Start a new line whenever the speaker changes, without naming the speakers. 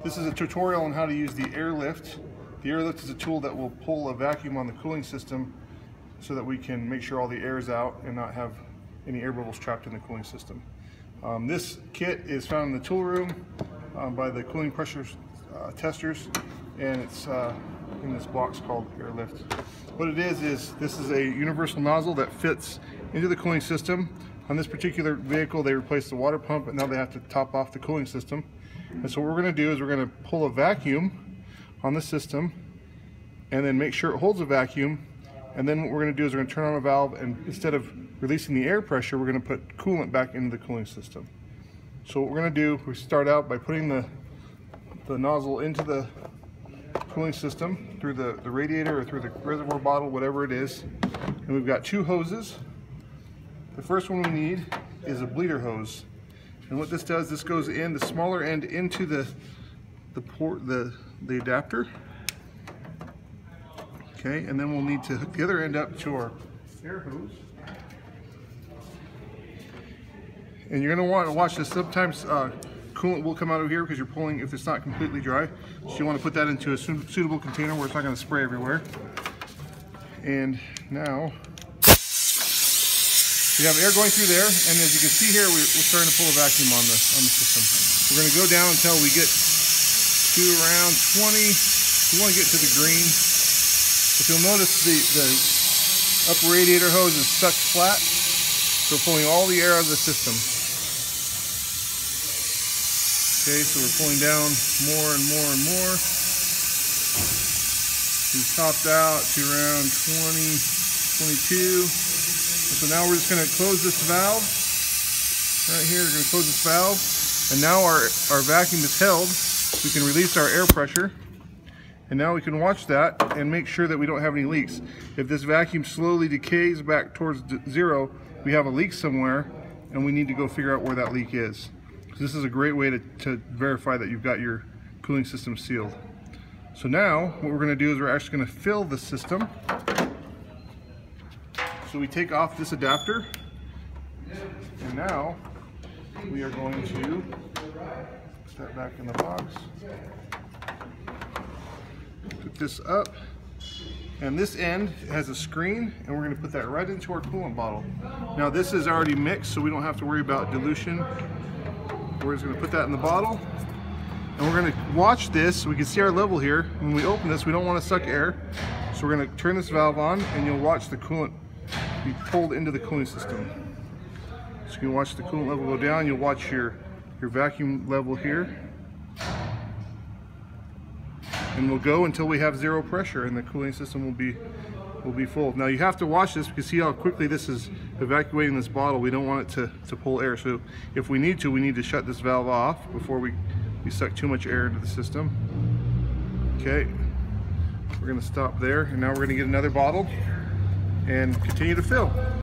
This is a tutorial on how to use the Airlift. The Airlift is a tool that will pull a vacuum on the cooling system so that we can make sure all the air is out and not have any air bubbles trapped in the cooling system. This kit is found in the tool room by the cooling pressure testers, and it's in this box called Airlift. What it is this is a universal nozzle that fits into the cooling system. On this particular vehicle, they replaced the water pump, and now they have to top off the cooling system. And so what we're going to do is we're going to pull a vacuum on the system and then make sure it holds a vacuum. And then what we're going to do is we're going to turn on a valve, and instead of releasing the air pressure, we're going to put coolant back into the cooling system. So what we're going to do, we start out by putting the nozzle into the cooling system through the radiator or through the reservoir bottle, whatever it is. And we've got two hoses. The first one we need is a bleeder hose. And what this does, this goes in the smaller end into the adapter. Okay, and then we'll need to hook the other end up to our air hose. And you're going to want to watch this. Sometimes coolant will come out of here because you're pulling if it's not completely dry. So you want to put that into a suitable container where it's not going to spray everywhere. And now we have air going through there, and as you can see here, we're starting to pull a vacuum on the system. We're going to go down until we get to around 20. We want to get to the green. If you'll notice, the upper radiator hose is stuck flat, so we're pulling all the air out of the system. Okay, so we're pulling down more and more and more. We've topped out to around 20, 22. So now we're just going to close this valve right here. We're going to close this valve, and now our vacuum is held. We can release our air pressure, and now we can watch that and make sure that we don't have any leaks. If this vacuum slowly decays back towards zero, we have a leak somewhere, and we need to go figure out where that leak is. So this is a great way to verify that you've got your cooling system sealed. So now what we're going to do is we're actually going to fill the system. So we take off this adapter, and now we are going to put that back in the box, put this up, and this end has a screen, and we're going to put that right into our coolant bottle. Now this is already mixed, so we don't have to worry about dilution. We're just going to put that in the bottle, and we're going to watch this. We can see our level here. When we open this, we don't want to suck air, so we're going to turn this valve on, and you'll watch the coolant be pulled into the cooling system. So you can watch the coolant level go down. You'll watch your vacuum level here, and we'll go until we have zero pressure, and the cooling system will be full. Now you have to watch this because see how quickly this is evacuating this bottle. We don't want it to pull air. So if we need to shut this valve off before we suck too much air into the system. Okay, we're going to stop there, and now we're going to get another bottle and continue to fill.